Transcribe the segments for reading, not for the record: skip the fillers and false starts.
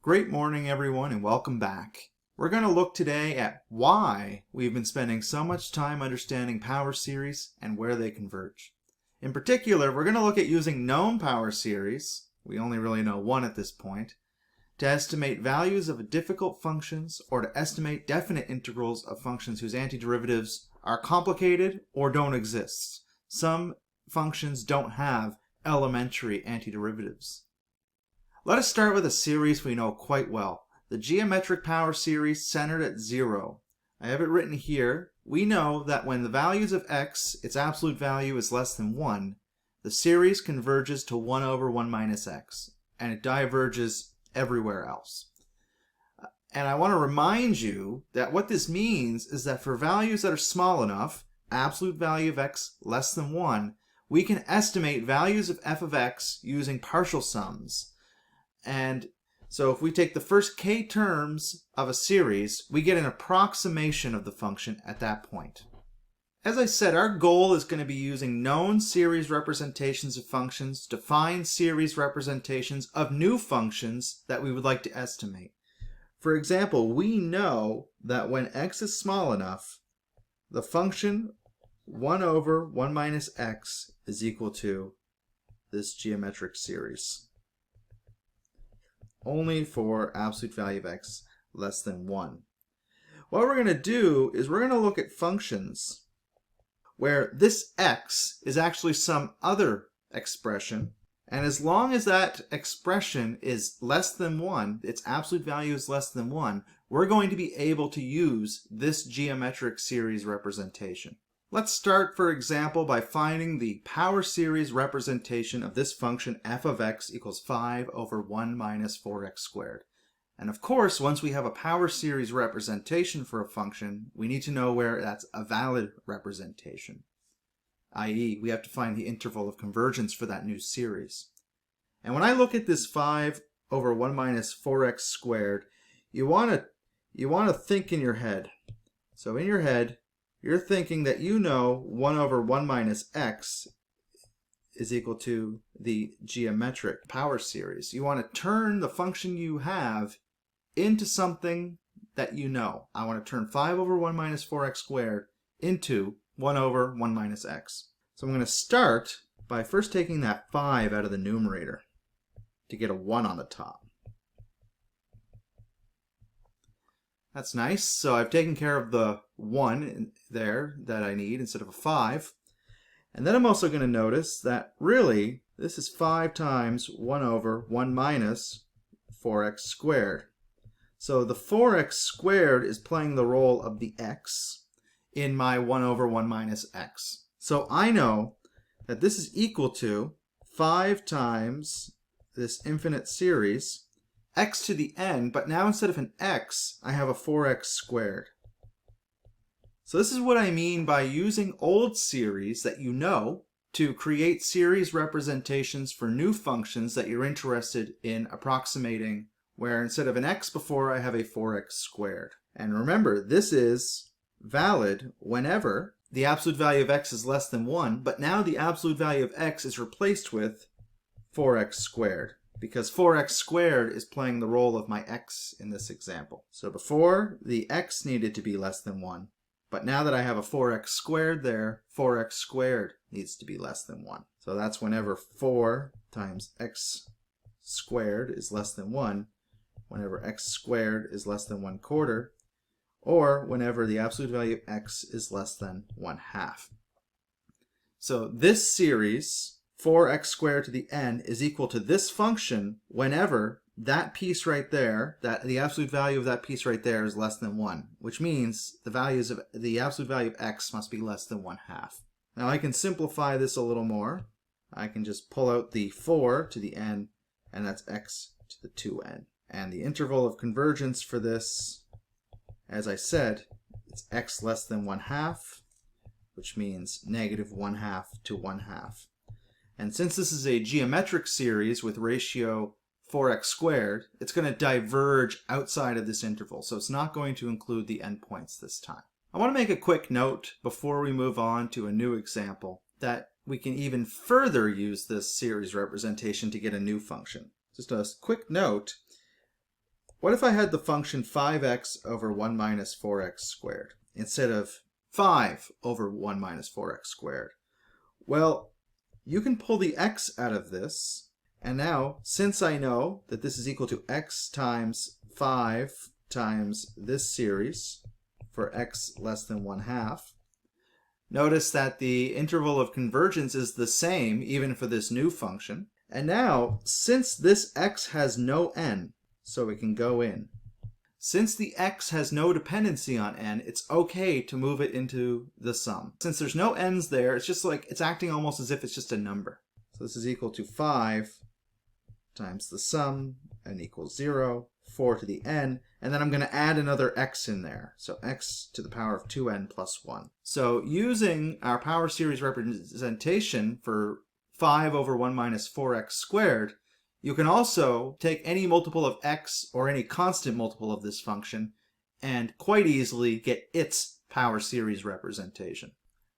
Great morning, everyone, and welcome back. We're going to look today at why we've been spending so much time understanding power series and where they converge. In particular, we're going to look at using known power series, we only really know one at this point, to estimate values of difficult functions or to estimate definite integrals of functions whose antiderivatives are complicated or don't exist. Some functions don't have elementary antiderivatives. Let us start with a series we know quite well, the geometric power series centered at 0. I have it written here. We know that when the values of x, its absolute value, is less than 1, the series converges to 1 over 1 minus x, and it diverges everywhere else. And I want to remind you that what this means is that for values that are small enough, absolute value of x less than 1, we can estimate values of f of x using partial sums. And so if we take the first k terms of a series, we get an approximation of the function at that point. As I said, our goal is going to be using known series representations of functions to find series representations of new functions that we would like to estimate. For example, we know that when x is small enough, the function 1 over 1 minus x is equal to this geometric series. Only for absolute value of x less than 1. What we're going to do is we're going to look at functions where this x is actually some other expression, and as long as that expression is less than 1, its absolute value is less than 1, we're going to be able to use this geometric series representation. Let's start, for example, by finding the power series representation of this function f of x equals 5 over 1 minus 4x squared. And of course, once we have a power series representation for a function, we need to know where that's a valid representation, i.e., we have to find the interval of convergence for that new series. And when I look at this 5 over 1 minus 4x squared, you want to think in your head. So in your head, you're thinking that you know 1 over 1 minus x is equal to the geometric power series. You want to turn the function you have into something that you know. I want to turn 5 over 1 minus 4x squared into 1 over 1 minus x. So I'm going to start by first taking that 5 out of the numerator to get a 1 on the top. That's nice. So I've taken care of the 1 there that I need instead of a 5. And then I'm also going to notice that really this is 5 times 1 over 1 minus 4x squared. So the 4x squared is playing the role of the x in my 1 over 1 minus x. So I know that this is equal to 5 times this infinite series x to the n, but now instead of an x, I have a 4x squared. So this is what I mean by using old series that you know to create series representations for new functions that you're interested in approximating, where instead of an x before, I have a 4x squared. And remember, this is valid whenever the absolute value of x is less than 1, but now the absolute value of x is replaced with 4x squared, because 4x squared is playing the role of my x in this example. So before, the x needed to be less than 1. But now that I have a 4x squared there, 4x squared needs to be less than 1. So that's whenever 4 times x squared is less than 1, whenever x squared is less than 1/4, or whenever the absolute value of x is less than 1/2. So this series, 4x squared to the n, is equal to this function whenever that piece right there, that the absolute value of that piece right there is less than 1, which means the absolute value of x must be less than 1/2. Now I can simplify this a little more. I can just pull out the 4 to the n, and that's x to the 2n. And the interval of convergence for this, as I said, it's x less than 1/2, which means negative 1/2 to 1/2. And since this is a geometric series with ratio 4x squared, it's going to diverge outside of this interval, so it's not going to include the endpoints this time. I want to make a quick note before we move on to a new example that we can even further use this series representation to get a new function. Just a quick note, What if I had the function 5x over 1 minus 4x squared instead of 5 over 1 minus 4x squared? Well, you can pull the x out of this, and now, since I know that this is equal to x times 5 times this series for x less than 1/2, notice that the interval of convergence is the same even for this new function. And now, since this x has no n, so it can go in, since the x has no dependency on n, it's okay to move it into the sum. Since there's no n's there, it's just like it's acting almost as if it's just a number. So this is equal to 5 times the sum, n equals 0, 4 to the n, and then I'm going to add another x in there. So x to the power of 2n plus 1. So using our power series representation for 5 over 1 minus 4x squared, you can also take any multiple of x or any constant multiple of this function and quite easily get its power series representation.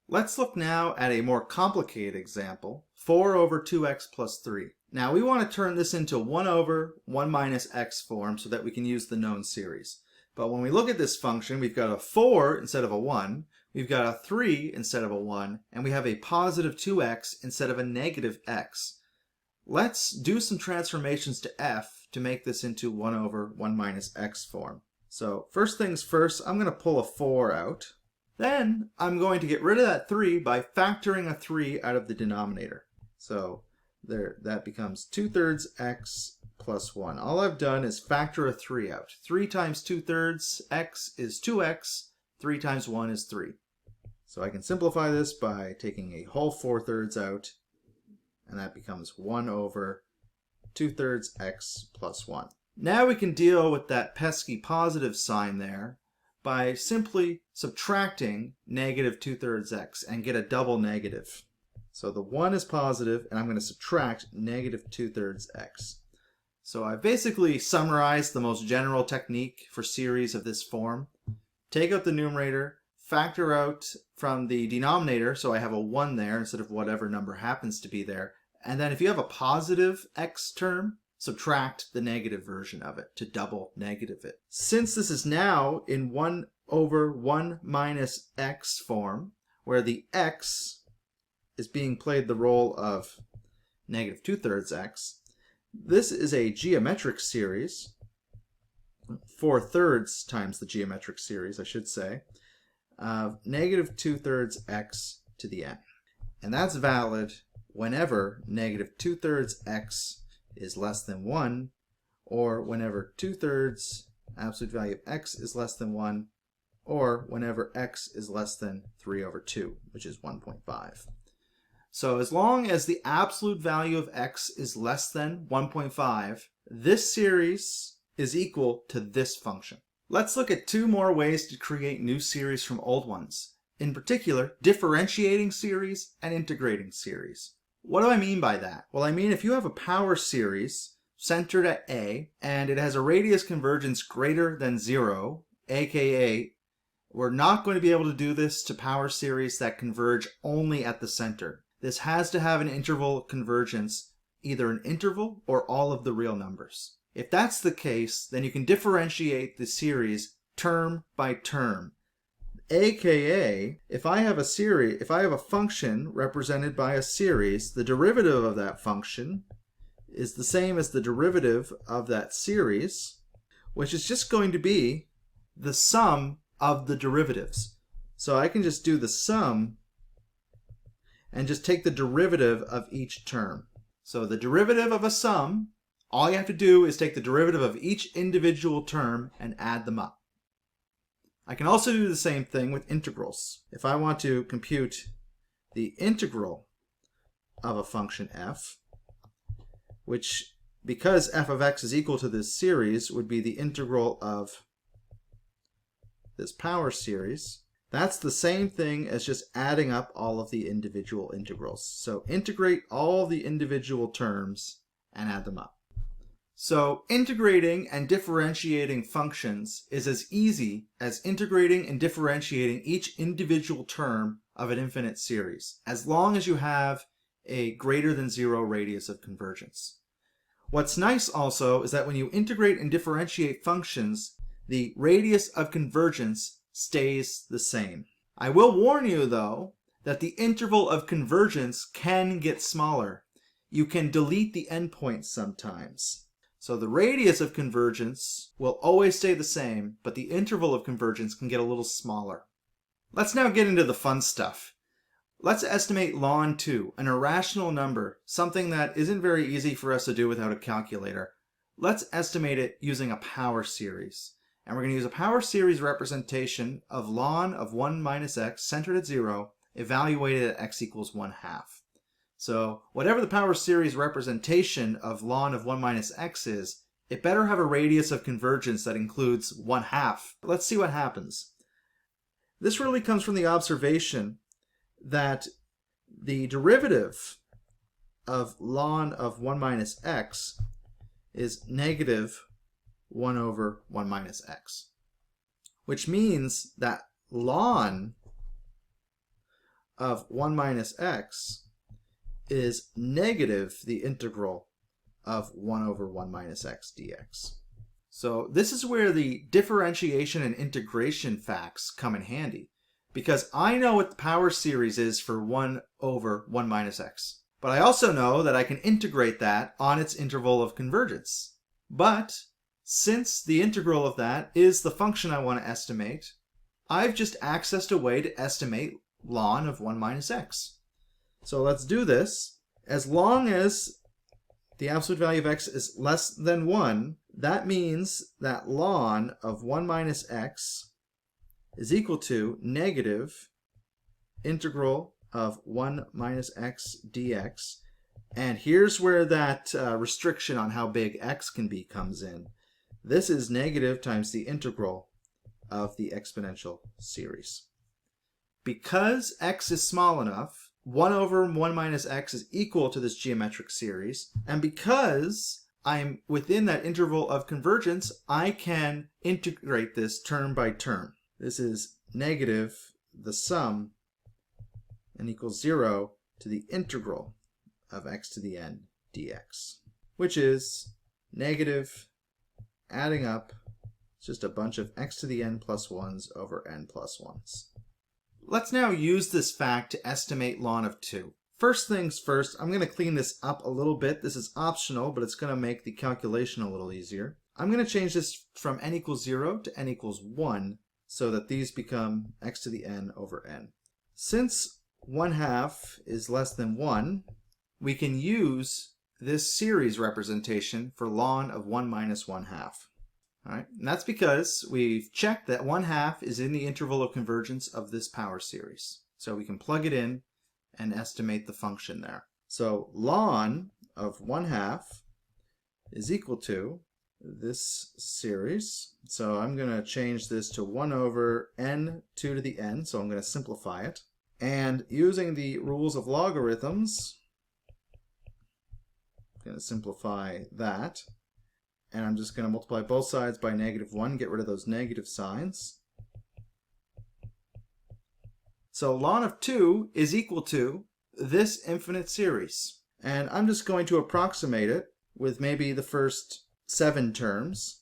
Let's look now at a more complicated example, 4 over 2x plus 3. Now we want to turn this into 1 over 1 minus x form so that we can use the known series. But when we look at this function, we've got a 4 instead of a 1, we've got a 3 instead of a 1, and we have a positive 2x instead of a negative x. Let's do some transformations to f to make this into 1 over 1 minus x form. So first things first, I'm going to pull a 4 out. Then I'm going to get rid of that 3 by factoring a 3 out of the denominator. So there, that becomes 2/3 x plus 1. All I've done is factor a 3 out. 3 times 2/3 x is 2x. 3 times 1 is 3. So I can simplify this by taking a whole 4/3 out, and that becomes 1 over 2/3 x plus 1. Now we can deal with that pesky positive sign there by simply subtracting negative 2/3 x and get a double negative. So the 1 is positive, and I'm going to subtract negative 2/3 x. So I've basically summarized the most general technique for series of this form. Take out the numerator, factor out from the denominator, so I have a 1 there instead of whatever number happens to be there. And then if you have a positive x term, subtract the negative version of it to double negative it. Since this is now in 1 over 1 minus x form, where the x is being played the role of negative 2/3 x, this is a geometric series, 4/3 times the geometric series, I should say, of negative 2/3 x to the n. And that's valid whenever negative 2/3 x is less than 1, or whenever 2/3 absolute value of x is less than 1, or whenever x is less than 3 over 2, which is 1.5. So as long as the absolute value of x is less than 1.5, this series is equal to this function. Let's look at 2 more ways to create new series from old ones. In particular, differentiating series and integrating series. What do I mean by that? Well, I mean if you have a power series centered at A and it has a radius convergence greater than 0, aka we're not going to be able to do this to power series that converge only at the center. This has to have an interval convergence, either an interval or all of the real numbers. If that's the case, then you can differentiate the series term by term. AKA, if I have a function represented by a series, the derivative of that function is the same as the derivative of that series, which is just going to be the sum of the derivatives. So I can just do the sum and just take the derivative of each term. So the derivative of a sum, all you have to do is take the derivative of each individual term and add them up. I can also do the same thing with integrals. If I want to compute the integral of a function f, which, because f of x is equal to this series, would be the integral of this power series, that's the same thing as just adding up all of the individual integrals. So integrate all the individual terms and add them up. So integrating and differentiating functions is as easy as integrating and differentiating each individual term of an infinite series, as long as you have a greater than 0 radius of convergence. What's nice also is that when you integrate and differentiate functions, the radius of convergence stays the same. I will warn you, though, that the interval of convergence can get smaller. You can delete the endpoints sometimes. So the radius of convergence will always stay the same, but the interval of convergence can get a little smaller. Let's now get into the fun stuff. Let's estimate ln 2, an irrational number, something that isn't very easy for us to do without a calculator. Let's estimate it using a power series. And we're going to use a power series representation of ln of 1 minus x centered at 0, evaluated at x equals 1/2. So whatever the power series representation of ln of 1 minus x is, it better have a radius of convergence that includes 1/2. Let's see what happens. This really comes from the observation that the derivative of ln of 1 minus x is negative 1 over 1 minus x, which means that ln of 1 minus x is negative the integral of 1 over 1 minus x dx. So this is where the differentiation and integration facts come in handy, because I know what the power series is for 1 over 1 minus x. But I also know that I can integrate that on its interval of convergence. But since the integral of that is the function I want to estimate, I've just accessed a way to estimate ln of 1 minus x. So let's do this. As long as the absolute value of x is less than 1, that means that ln of 1 minus x is equal to negative integral of 1 minus x dx. And here's where that restriction on how big x can be comes in. This is negative times the integral of the exponential series. Because x is small enough, 1 over 1 minus x is equal to this geometric series, and because I'm within that interval of convergence, I can integrate this term by term. This is negative the sum and equals 0 to the integral of x to the n dx, which is negative adding up just a bunch of x to the n plus 1s over n plus 1s. Let's now use this fact to estimate ln of 2. First things first, I'm going to clean this up a little bit. This is optional, but it's going to make the calculation a little easier. I'm going to change this from n equals 0 to n equals 1 so that these become x to the n over n. Since 1/2 is less than 1, we can use this series representation for ln of 1 minus 1/2. All right, and that's because we've checked that 1/2 is in the interval of convergence of this power series. So we can plug it in and estimate the function there. So ln of 1/2 is equal to this series. So I'm going to change this to 1 over n 2 to the n, so I'm going to simplify it. And using the rules of logarithms, I'm going to simplify that. And I'm just going to multiply both sides by -1, get rid of those negative signs. So ln of 2 is equal to this infinite series. And I'm just going to approximate it with maybe the first 7 terms,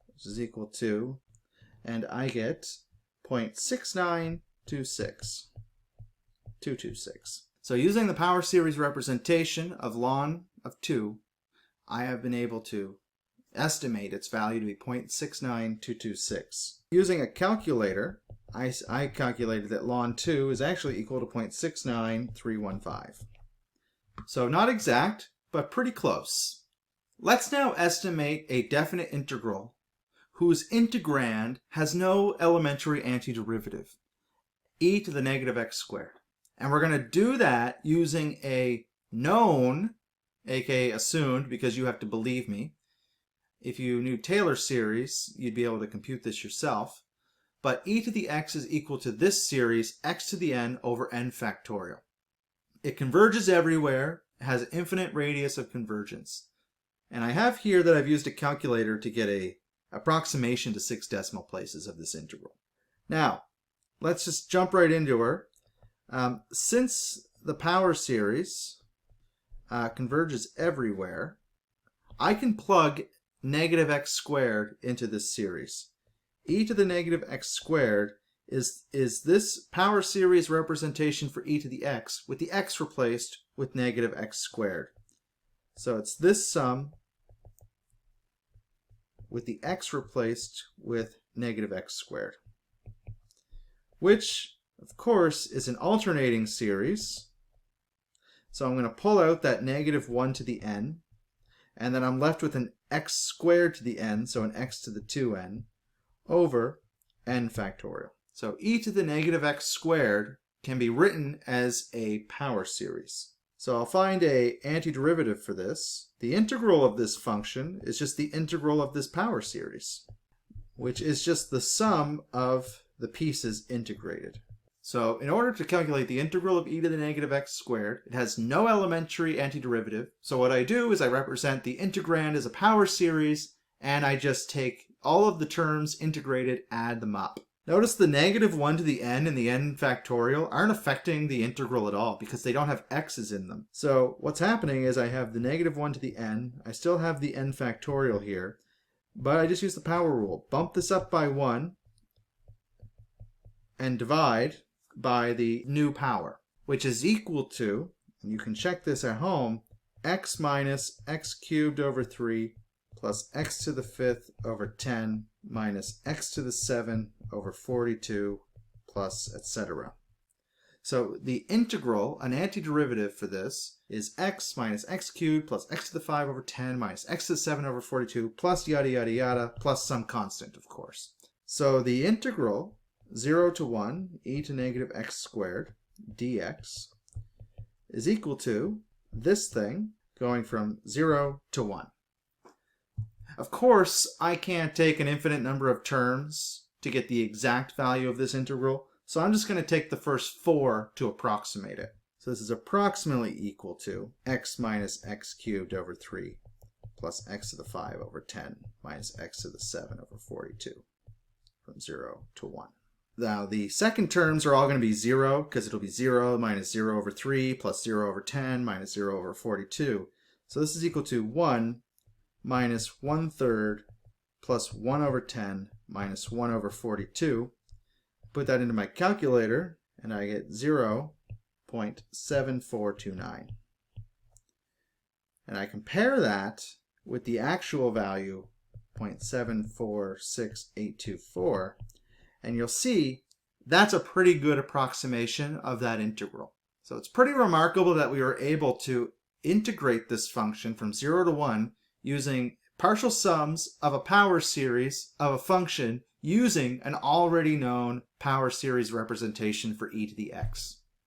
which is equal to, and I get 0.6926. So using the power series representation of ln of 2, I have been able to estimate its value to be 0.69226. Using a calculator, I calculated that ln 2 is actually equal to 0.69315. So not exact, but pretty close. Let's now estimate a definite integral whose integrand has no elementary antiderivative, e to the negative x squared. And we're going to do that using a known, aka assumed, because you have to believe me. If you knew Taylor series, you'd be able to compute this yourself. But e to the x is equal to this series, x to the n over n factorial. It converges everywhere, has an infinite radius of convergence. And I have here that I've used a calculator to get a approximation to 6 decimal places of this integral. Now, let's just jump right into her. Since the power series converges everywhere, I can plug negative x squared into this series. E to the negative x squared is this power series representation for e to the x with the x replaced with negative x squared. So it's this sum with the x replaced with negative x squared, which of course is an alternating series. So I'm going to pull out that negative 1 to the n, and then I'm left with an x squared to the n, so an x to the 2n, over n factorial. So e to the negative x squared can be written as a power series. So I'll find a antiderivative for this. The integral of this function is just the integral of this power series, which is just the sum of the pieces integrated. So in order to calculate the integral of e to the negative x squared, it has no elementary antiderivative. So what I do is I represent the integrand as a power series, and I just take all of the terms integrated, add them up. Notice the negative 1 to the n and the n factorial aren't affecting the integral at all because they don't have x's in them. So what's happening is I have the negative 1 to the n, I still have the n factorial here, but I just use the power rule. Bump this up by 1 and divide by the new power, which is equal to, and you can check this at home, x minus x cubed over 3 plus x to the 5th over 10 minus x to the 7 over 42 plus etc. So the integral, an antiderivative for this, is x minus x cubed plus x to the 5 over 10 minus x to the 7 over 42 plus yada yada yada plus some constant, of course. So the integral 0 to 1 e to negative x squared dx is equal to this thing going from 0 to 1. Of course, I can't take an infinite number of terms to get the exact value of this integral, so I'm just going to take the first 4 to approximate it. So this is approximately equal to x minus x cubed over 3 plus x to the 5 over 10 minus x to the 7 over 42 from 0 to 1. Now the second terms are all going to be 0 because it'll be 0 minus 0 over 3 plus 0 over 10 minus 0 over 42. So this is equal to 1 minus 1/3 plus 1 over 10 minus 1 over 42. Put that into my calculator and I get 0.7429. And I compare that with the actual value, 0.746824, and you'll see that's a pretty good approximation of that integral. So it's pretty remarkable that we were able to integrate this function from 0 to 1 using partial sums of a power series of a function using an already known power series representation for e to the x.